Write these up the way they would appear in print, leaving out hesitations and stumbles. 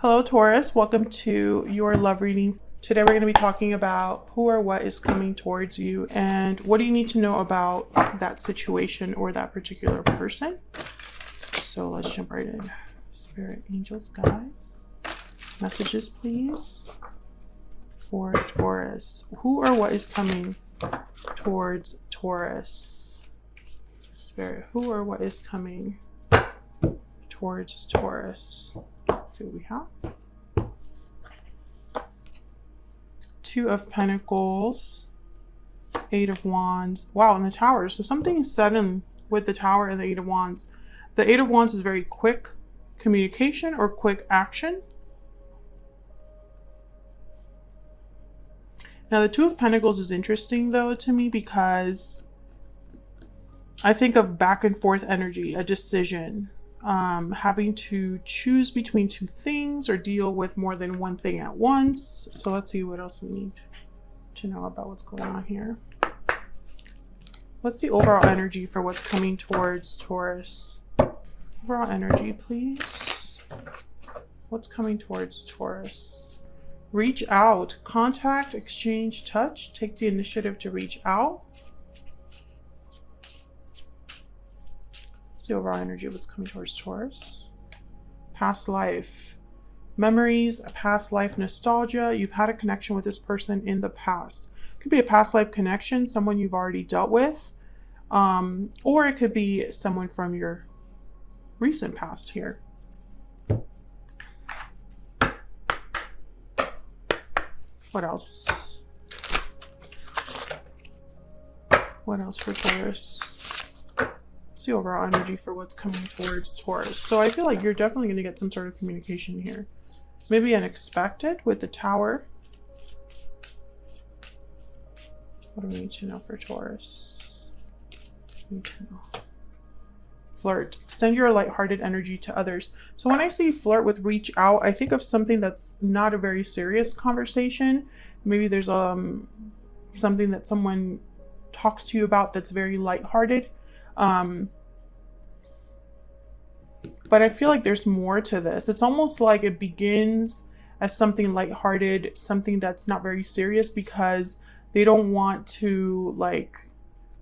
Hello Taurus, welcome to your love reading. Today we're going to be talking about who or what is coming towards you and what do you need to know about that situation or that particular person. So let's jump right in. Spirit, angels, guides, messages please for Taurus. Who or what is coming towards Taurus? Spirit, who or what is coming towards Taurus? Let's see what we have. Two of Pentacles, Eight of Wands. Wow, and the Tower. So something is sudden with the Tower and the Eight of Wands. The Eight of Wands is very quick communication or quick action. Now the Two of Pentacles is interesting though to me because I think of back and forth energy, a decision, having to choose between two things or deal with more than one thing at once. So let's see what else we need to know about what's going on here. What's the overall energy for what's coming towards Taurus? Overall energy, please. What's coming towards Taurus? Reach out, contact, exchange, touch, take the initiative to reach out. The overall energy was coming towards Taurus. Past life, memories, a past life nostalgia. You've had a connection with this person in the past. It could be a past life connection, someone you've already dealt with, or it could be someone from your recent past here. What else? What else for Taurus? The overall energy for what's coming towards Taurus. So I feel like you're definitely going to get some sort of communication here. Maybe unexpected with the Tower. What do we need to know for Taurus? We need to know. Flirt. Extend your lighthearted energy to others. So when I say flirt with reach out, I think of something that's not a very serious conversation. Maybe there's something that someone talks to you about that's very lighthearted. But I feel like there's more to this. It's almost like it begins as something lighthearted, something that's not very serious because they don't want to like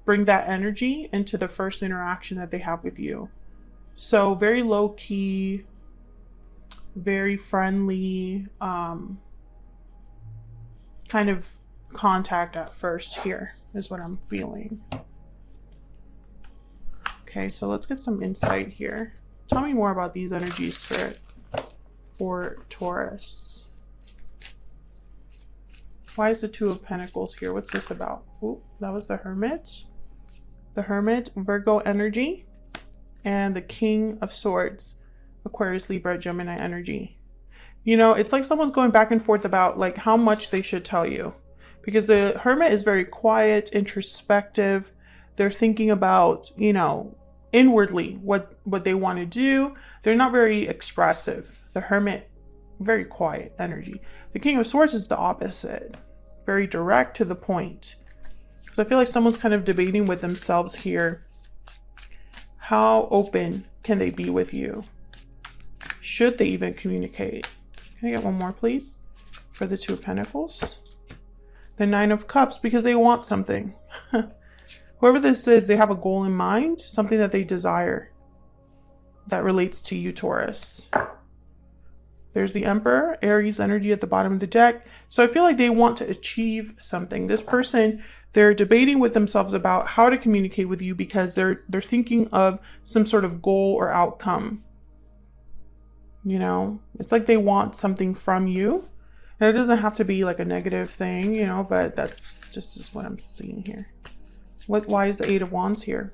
bring that energy into the first interaction that they have with you. So very low key, very friendly, kind of contact at first here is what I'm feeling. Okay, so let's get some insight here. Tell me more about these energies, Spirit, for Taurus. Why is the Two of Pentacles here? What's this about? Ooh, that was the Hermit. The Hermit, Virgo energy, and the King of Swords, Aquarius, Libra, Gemini energy. You know, it's like someone's going back and forth about like how much they should tell you. Because the Hermit is very quiet, introspective. They're thinking about, you know, inwardly what they want to do. They're not very expressive. The Hermit, very quiet energy. The King of Swords is the opposite, very direct to the point. So I feel like someone's kind of debating with themselves here. How open can they be with you? Should they even communicate? Can I get one more please for the Two of Pentacles? The Nine of Cups, because they want something. Whoever this is, they have a goal in mind, something that they desire that relates to you, Taurus. There's the Emperor, Aries energy at the bottom of the deck. So I feel like they want to achieve something. This person, they're debating with themselves about how to communicate with you because they're thinking of some sort of goal or outcome. You know, it's like they want something from you. And it doesn't have to be like a negative thing, you know, but that's just what I'm seeing here. Why is the Eight of Wands here?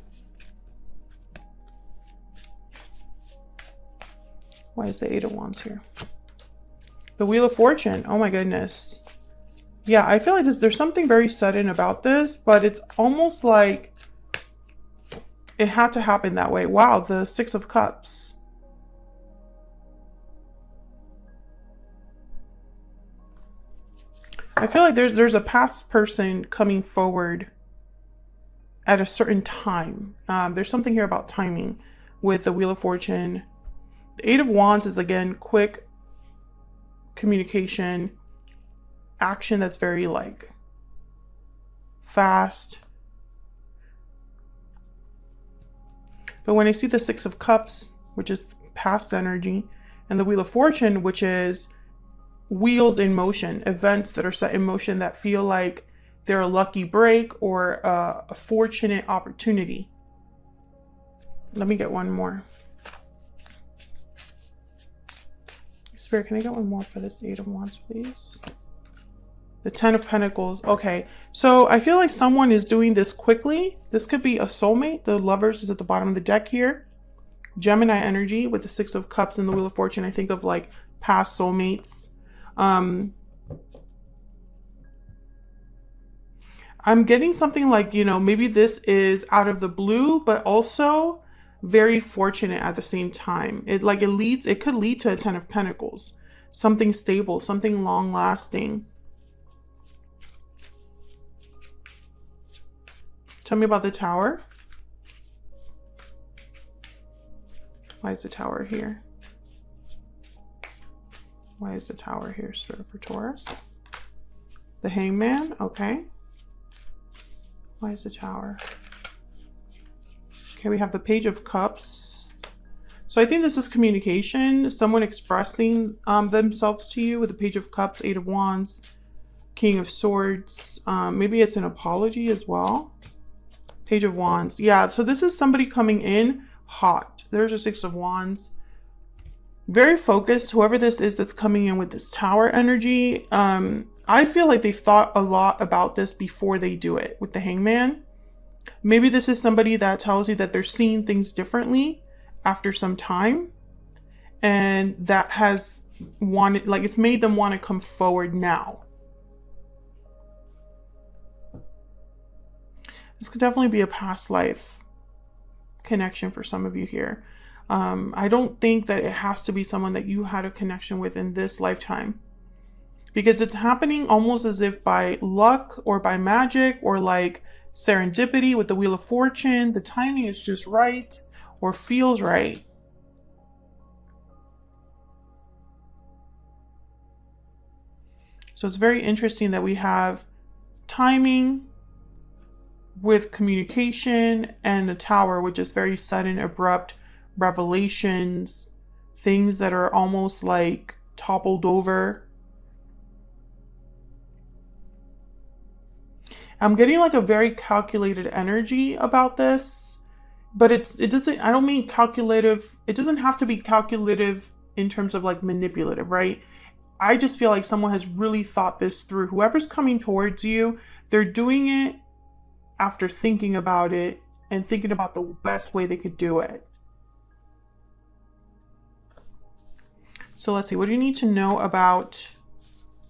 Why is the Eight of Wands here? The Wheel of Fortune. Oh my goodness. Yeah, I feel like there's something very sudden about this, but it's almost like it had to happen that way. Wow, the Six of Cups. I feel like there's a past person coming forward at a certain time. There's something here about timing with the Wheel of Fortune. The Eight of Wands is again quick communication, action that's very like fast. But when I see the Six of Cups, which is past energy, and the Wheel of Fortune, which is wheels in motion, events that are set in motion that feel like they're a lucky break or a fortunate opportunity. Let me get one more. Spirit, can I get one more for this Eight of Wands, please? The Ten of Pentacles. Okay, so I feel like someone is doing this quickly. This could be a soulmate. The Lovers is at the bottom of the deck here. Gemini energy with the Six of Cups and the Wheel of Fortune. I think of like past soulmates. I'm getting something like, you know, maybe this is out of the blue, but also very fortunate at the same time. It could lead to a Ten of Pentacles. Something stable, something long lasting. Tell me about the Tower. Why is the Tower here? Why is the Tower here, Spirit, for Taurus? The Hangman, okay. Why is the Tower? Okay, we have the Page of Cups. So I think this is communication, someone expressing themselves to you with the Page of Cups, Eight of Wands, King of Swords. Maybe it's an apology as well. Page of Wands. Yeah, so this is somebody coming in hot. There's a Six of Wands. Very focused, whoever this is that's coming in with this Tower energy. I feel like they've thought a lot about this before they do it with the Hangman. Maybe this is somebody that tells you that they're seeing things differently after some time. And that has wanted, like, it's made them want to come forward now. This could definitely be a past life connection for some of you here. I don't think that it has to be someone that you had a connection with in this lifetime, because it's happening almost as if by luck or by magic or like serendipity with the Wheel of Fortune. The timing is just right or feels right. So it's very interesting that we have timing with communication and the Tower, which is very sudden, abrupt revelations, things that are almost like toppled over. I'm getting like a very calculated energy about this, but I don't mean calculative. It doesn't have to be calculative in terms of like manipulative, right? I just feel like someone has really thought this through. Whoever's coming towards you, they're doing it after thinking about it and thinking about the best way they could do it. So let's see, what do you need to know about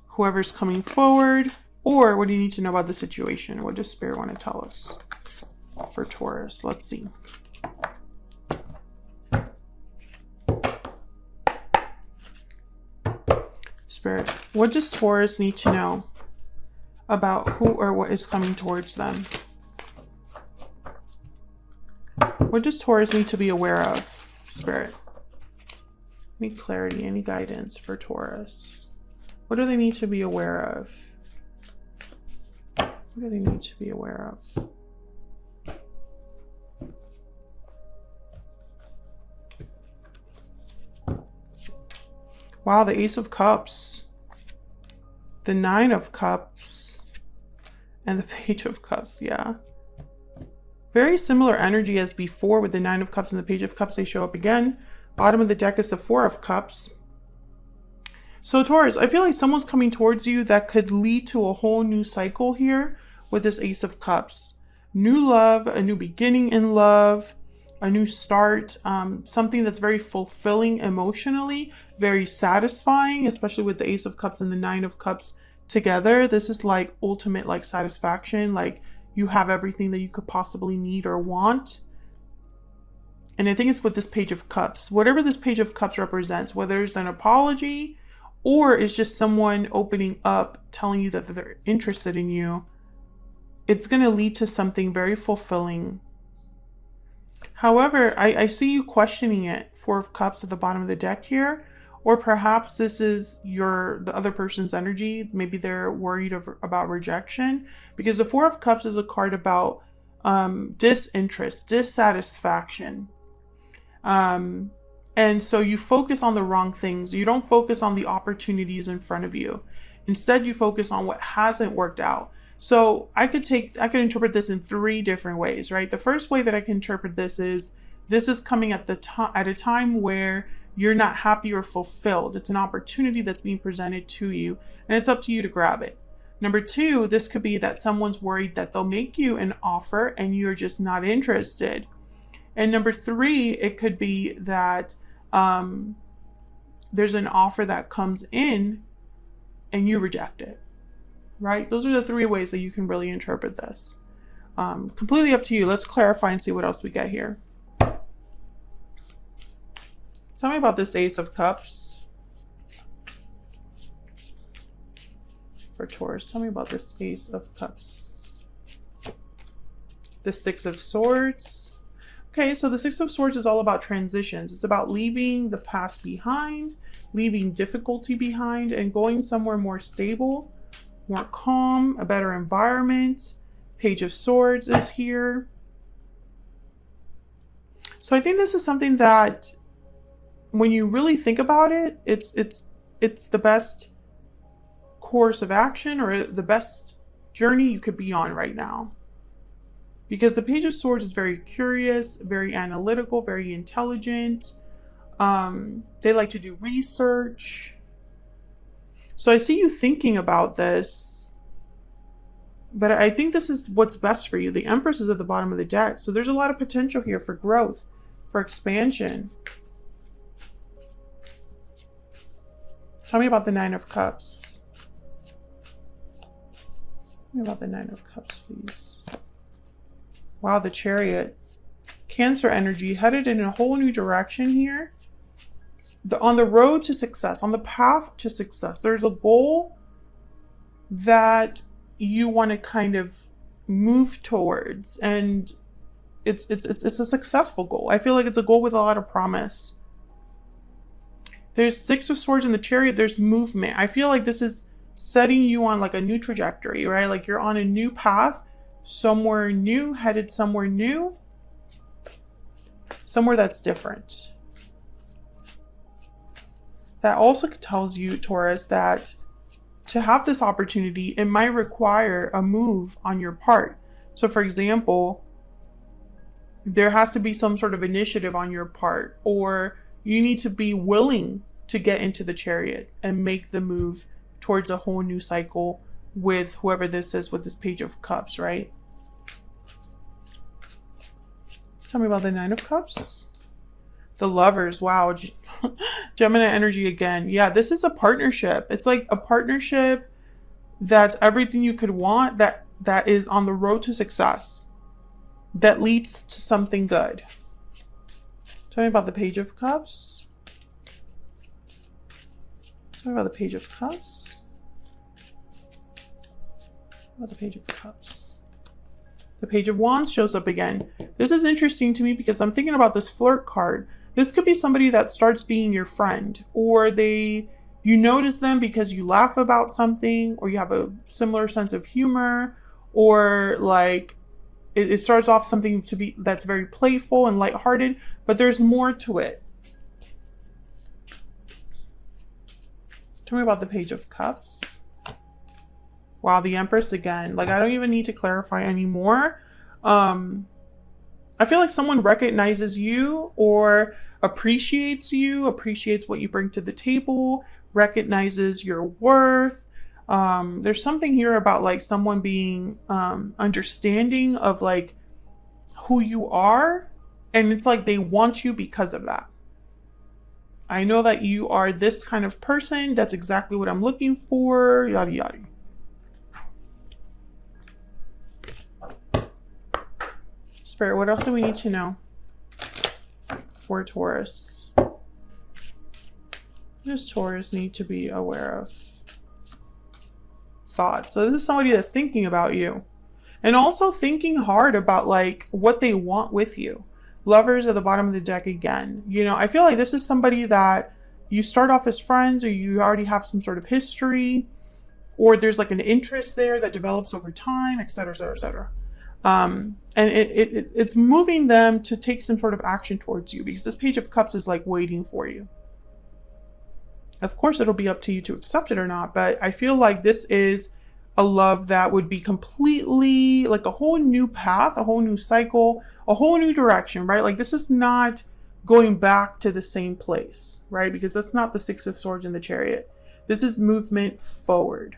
whoever's coming forward, or what do you need to know about the situation? What does Spirit want to tell us for Taurus? Let's see. Spirit, what does Taurus need to know about who or what is coming towards them? What does Taurus need to be aware of, Spirit? Any clarity, any guidance for Taurus? What do they need to be aware of? What do they need to be aware of? Wow, the Ace of Cups, the Nine of Cups, and the Page of Cups, yeah. Very similar energy as before with the Nine of Cups and the Page of Cups. They show up again. Bottom of the deck is the Four of Cups. So Taurus, I feel like someone's coming towards you that could lead to a whole new cycle here with this Ace of Cups. New love, a new beginning in love, a new start, something that's very fulfilling emotionally, very satisfying, especially with the Ace of Cups and the Nine of Cups together. This is like ultimate like satisfaction, like you have everything that you could possibly need or want. And I think it's with this Page of Cups. Whatever this Page of Cups represents, whether it's an apology or it's just someone opening up, telling you that they're interested in you, it's going to lead to something very fulfilling. However, I see you questioning it. Four of Cups at the bottom of the deck here. Or perhaps this is the other person's energy. Maybe they're worried about rejection, because the Four of Cups is a card about disinterest, dissatisfaction. And so you focus on the wrong things. You don't focus on the opportunities in front of you. Instead, you focus on what hasn't worked out. So I could interpret this in 3 different ways, right? The first way that I can interpret this is coming at a time where you're not happy or fulfilled. It's an opportunity that's being presented to you, and it's up to you to grab it. Number 2, this could be that someone's worried that they'll make you an offer and you're just not interested. And number 3, it could be that there's an offer that comes in and you reject it, right? Those are the 3 ways that you can really interpret this. Completely up to you. Let's clarify and see what else we get here. Tell me about this Ace of Cups for Taurus. Tell me about this Ace of Cups. The Six of Swords. Okay, so the Six of Swords is all about transitions. It's about leaving the past behind, leaving difficulty behind, and going somewhere more stable, more calm, a better environment. Page of Swords is here. So I think this is something that, when you really think about it, it's the best course of action, or the best journey you could be on right now. Because the Page of Swords is very curious, very analytical, very intelligent. They like to do research. So I see you thinking about this, but I think this is what's best for you. The Empress is at the bottom of the deck. So there's a lot of potential here for growth, for expansion. Tell me about the Nine of Cups. Tell me about the Nine of Cups, please. Wow, the Chariot. Cancer energy, headed in a whole new direction here. On the road to success, on the path to success, there's a goal that you want to kind of move towards, and it's a successful goal. I feel like it's a goal with a lot of promise. There's Six of Swords in the Chariot. There's movement. I feel like this is setting you on like a new trajectory, right? Like you're on a new path, somewhere new, headed somewhere new, somewhere that's different. That also tells you, Taurus, that to have this opportunity, it might require a move on your part. So for example, there has to be some sort of initiative on your part, or you need to be willing to get into the Chariot and make the move towards a whole new cycle with whoever this is, with this Page of Cups, right? Tell me about the Nine of Cups. The Lovers. Wow. Gemini energy again. Yeah, this is a partnership. It's like a partnership that's everything you could want, that is on the road to success, that leads to something good. Tell me about the Page of Cups. Tell me about the Page of Cups. About the Page of Cups. The Page of Wands shows up again. This is interesting to me because I'm thinking about this flirt card. This could be somebody that starts being your friend, or you notice them because you laugh about something, or you have a similar sense of humor, or like it starts off something that's very playful and lighthearted, but there's more to it. Tell me about the Page of Cups. Wow, the Empress again. Like, I don't even need to clarify anymore. I feel like someone recognizes you or appreciates what you bring to the table, recognizes your worth. There's something here about like someone being understanding of like who you are, and it's like they want you because of that. I know that you are this kind of person. That's exactly what I'm looking for. Yada yada. Spirit, what else do we need to know for Taurus? What does Taurus need to be aware of? Thoughts. So this is somebody that's thinking about you, and also thinking hard about like what they want with you. Lovers at the bottom of the deck again. You know, I feel like this is somebody that you start off as friends, or you already have some sort of history, or there's like an interest there that develops over time, etc., etc., etc. And it's moving them to take some sort of action towards you, because this Page of Cups is like waiting for you. Of course, it'll be up to you to accept it or not, but I feel like this is a love that would be completely like a whole new path, a whole new cycle, a whole new direction, right? Like this is not going back to the same place, right? Because that's not the Six of Swords in the Chariot. This is movement forward.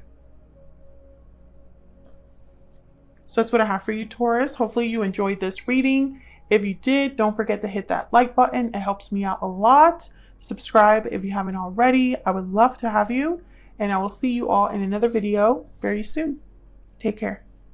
So that's what I have for you, Taurus. Hopefully you enjoyed this reading. If you did, don't forget to hit that like button. It helps me out a lot. Subscribe if you haven't already. I would love to have you. And I will see you all in another video very soon. Take care.